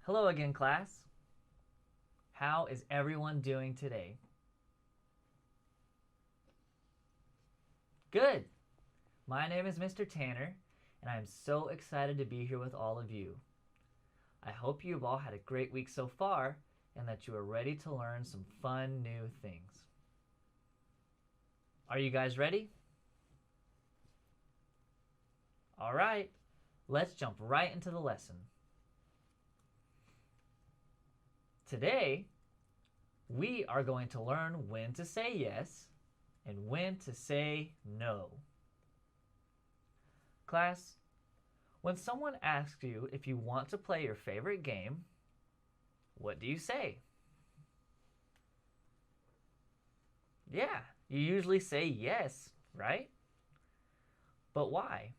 Hello again, class. How is everyone doing today? Good. My name is Mr. Tanner, and I'm so excited to be here with all of you. I hope you've all had a great week so far and that you are ready to learn some fun new things. Are you guys ready? All right, let's jump right into the lesson. Today, we are going to learn when to say yes and when to say no. Class, when someone asks you if you want to play your favorite game, what do you say? Yeah, you usually say yes, right? But why?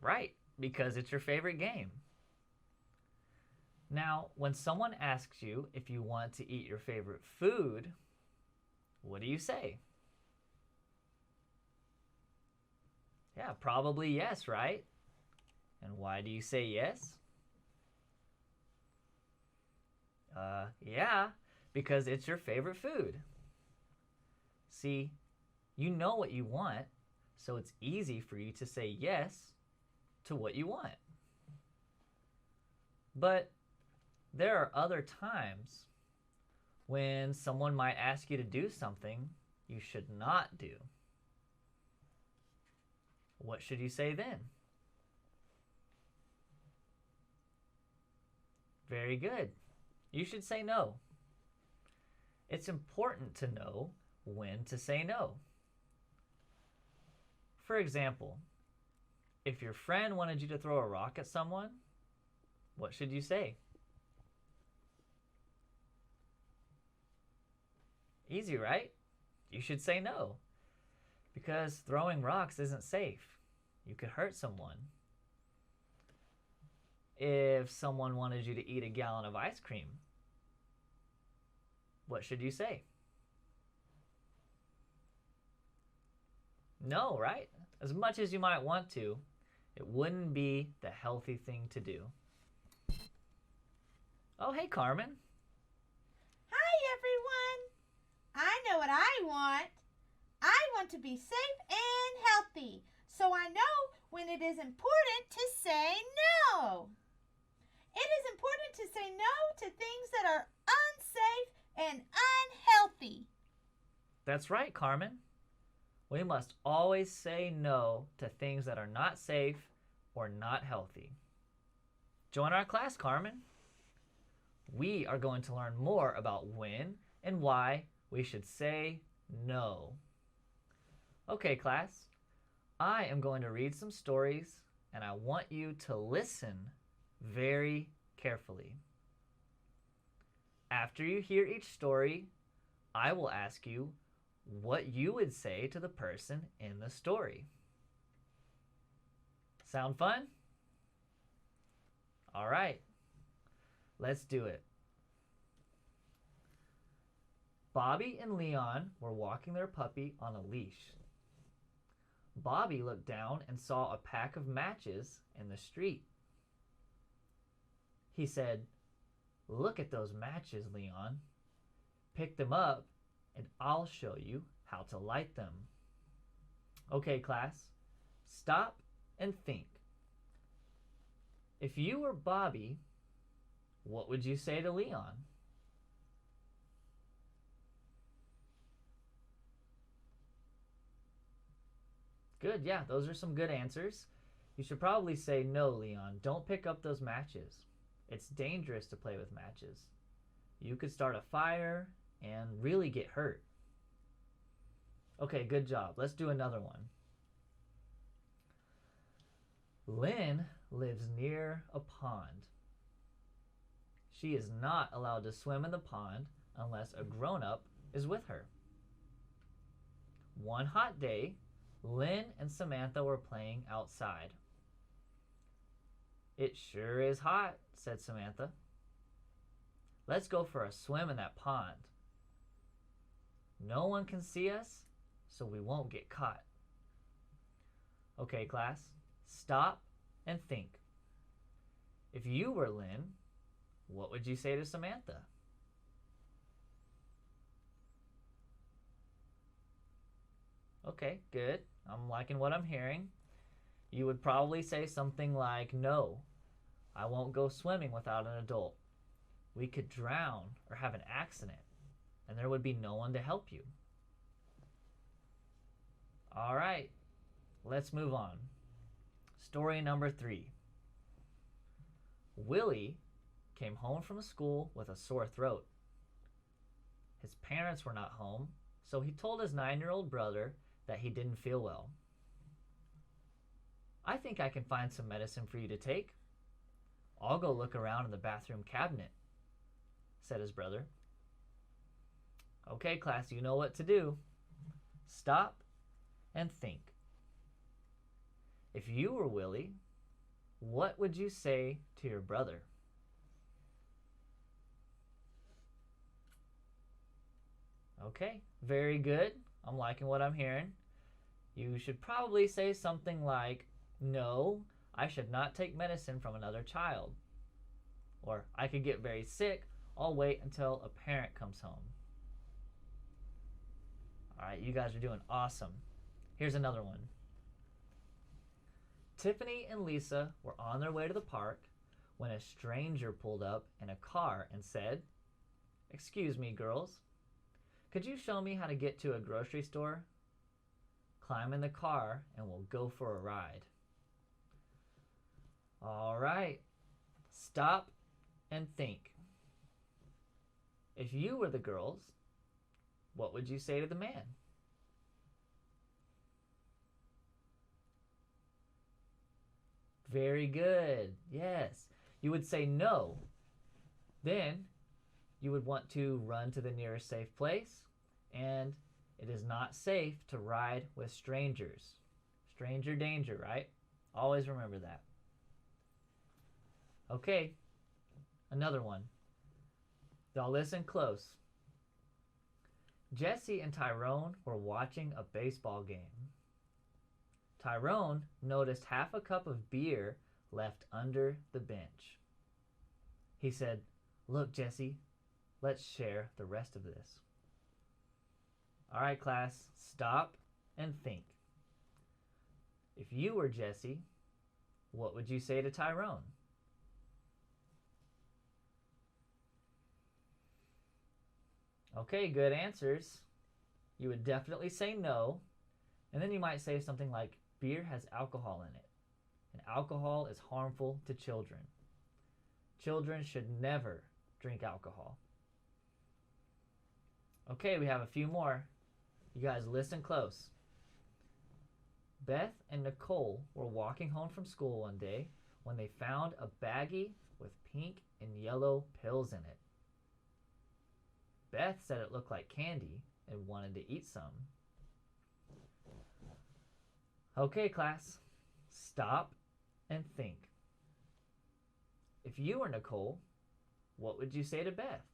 Right, because it's your favorite game. Now, when someone asks you if you want to eat your favorite food, what do you say? Yeah, probably yes, right? And why do you say yes? Yeah, because it's your favorite food. See, you know what you want, so it's easy for you to say yes to what you want. But there are other times when someone might ask you to do something you should not do. What should you say then? Very good. You should say no. It's important to know when to say no. For example, if your friend wanted you to throw a rock at someone, what should you say? Easy, right? You should say no, because throwing rocks isn't safe. You could hurt someone. If someone wanted you to eat a gallon of ice cream, what should you say? No, right? As much as you might want to, it wouldn't be the healthy thing to do. Oh, hey, Carmen. Hi, everyone. I know what I want. I want to be safe and healthy, so I know when it is important to say no. It is important to say no to things that are unsafe and unhealthy. That's right, Carmen. We must always say no to things that are not safe or not healthy. Join our class, Carmen. We are going to learn more about when and why we should say no. Okay, class. I am going to read some stories, and I want you to listen very carefully. After you hear each story, I will ask you what you would say to the person in the story. Sound fun? All right, let's do it. Bobby and Leon were walking their puppy on a leash. Bobby looked down and saw a pack of matches in the street. He said, "Look at those matches, Leon. Pick them up and I'll show you how to light them." Okay, class, stop and think. If you were Bobby, what would you say to Leon? Good, yeah, those are some good answers. You should probably say, "No, Leon, don't pick up those matches. It's dangerous to play with matches. You could start a fire and really get hurt." Okay, good job. Let's do another one. Lynn lives near a pond. She is not allowed to swim in the pond unless a grown-up is with her. One hot day, Lynn and Samantha were playing outside. "It sure is hot," said Samantha. "Let's go for a swim in that pond. No one can see us, so we won't get caught." Okay, class, stop and think. If you were Lynn, what would you say to Samantha? Okay, good. I'm liking what I'm hearing. You would probably say something like, no, I won't go swimming without an adult. We could drown or have an accident, and there would be no one to help you. All right, let's move on. Story number 3. Willie came home from school with a sore throat. His parents were not home, so he told his 9-year-old brother that he didn't feel well. I think I can find some medicine for you to take. I'll go look around in the bathroom cabinet, said his brother. Okay, class, you know what to do. Stop and think. If you were Willie, what would you say to your brother? Okay, very good. I'm liking what I'm hearing. You should probably say something like, no, I should not take medicine from another child. Or, I could get very sick. I'll wait until a parent comes home. All right, you guys are doing awesome. Here's another one. Tiffany and Lisa were on their way to the park when a stranger pulled up in a car and said, "Excuse me, girls. Could you show me how to get to a grocery store? Climb in the car and we'll go for a ride." All right, stop and think. If you were the girls, what would you say to the man? Very good. Yes. You would say no. Then you would want to run to the nearest safe place, and it is not safe to ride with strangers. Stranger danger, right? Always remember that. Okay, another one. Y'all listen close. Jesse and Tyrone were watching a baseball game. Tyrone noticed half a cup of beer left under the bench. He said, "Look, Jesse, let's share the rest of this." All right, class, stop and think. If you were Jesse, what would you say to Tyrone? Okay, good answers. You would definitely say no, and then you might say something like, beer has alcohol in it, and alcohol is harmful to children. Children should never drink alcohol. Okay, we have a few more. You guys listen close. Beth and Nicole were walking home from school one day when they found a baggie with pink and yellow pills in it. Beth said it looked like candy and wanted to eat some. Okay, class, stop and think. If you were Nicole, what would you say to Beth?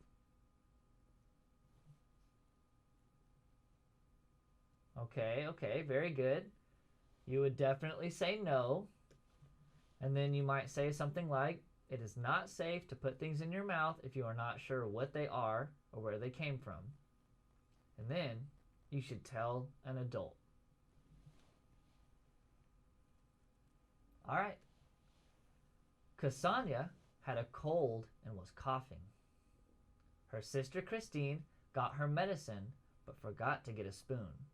Okay, very good. You would definitely say no, and then you might say something like, it is not safe to put things in your mouth if you are not sure what they are or where they came from. And then you should tell an adult. All right. Cassania had a cold and was coughing. Her sister Christine got her medicine but forgot to get a spoon.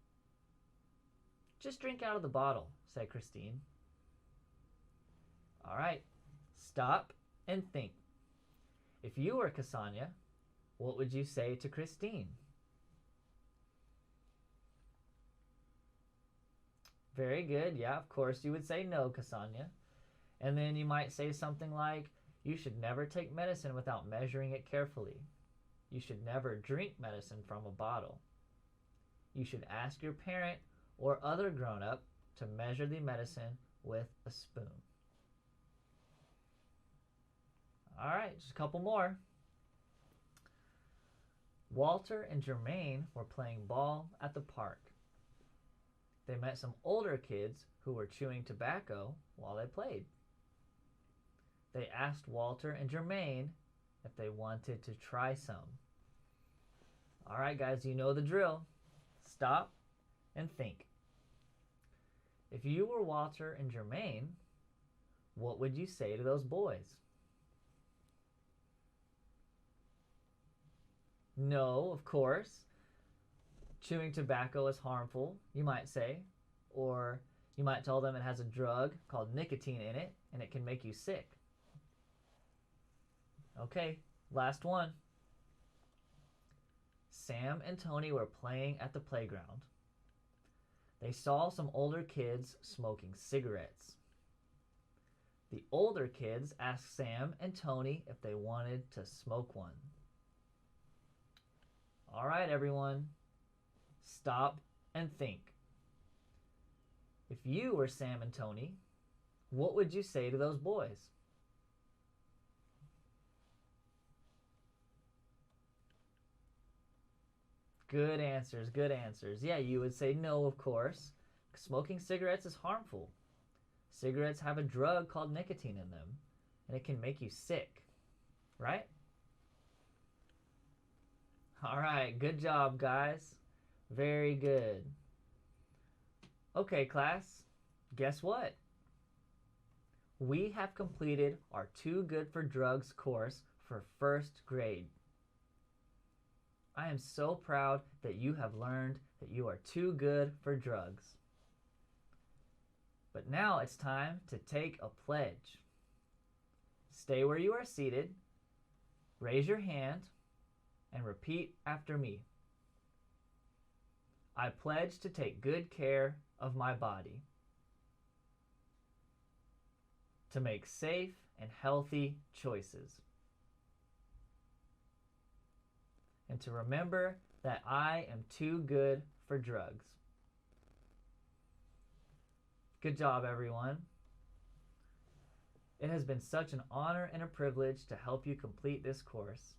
Just drink out of the bottle, said Christine. All right, stop and think. If you were Cassania, what would you say to Christine? Very good. Yeah, of course you would say no, Cassania. And then you might say something like, you should never take medicine without measuring it carefully. You should never drink medicine from a bottle. You should ask your parent or other grown-up to measure the medicine with a spoon. All right, just a couple more. Walter and Jermaine were playing ball at the park. They met some older kids who were chewing tobacco while they played. they asked Walter and Jermaine if they wanted to try some. All right, guys, you know the drill. Stop and think. If you were Walter and Jermaine, what would you say to those boys? No, of course. Chewing tobacco is harmful, you might say. Or you might tell them it has a drug called nicotine in it and it can make you sick. Okay, last one. Sam and Tony were playing at the playground. They saw some older kids smoking cigarettes. The older kids asked Sam and Tony if they wanted to smoke one. All right, everyone, stop and think. If you were Sam and Tony, what would you say to those boys? Good answers, good answers. Yeah, you would say no, of course. Smoking cigarettes is harmful. Cigarettes have a drug called nicotine in them, and it can make you sick, right? All right, good job, guys. Very good. Okay, class, guess what? We have completed our Too Good for Drugs course for first grade. I am so proud that you have learned that you are too good for drugs. But now it's time to take a pledge. Stay where you are seated, raise your hand, and repeat after me. I pledge to take good care of my body, to make safe and healthy choices, and to remember that I am too good for drugs. Good job, everyone. It has been such an honor and a privilege to help you complete this course.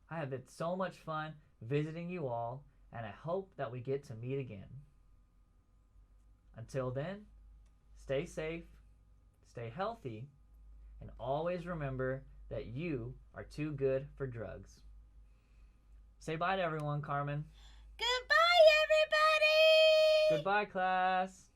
I have had so much fun visiting you all, and I hope that we get to meet again. Until then, stay safe, stay healthy, and always remember that you are too good for drugs. Say bye to everyone, Carmen. Goodbye, everybody! Goodbye, class.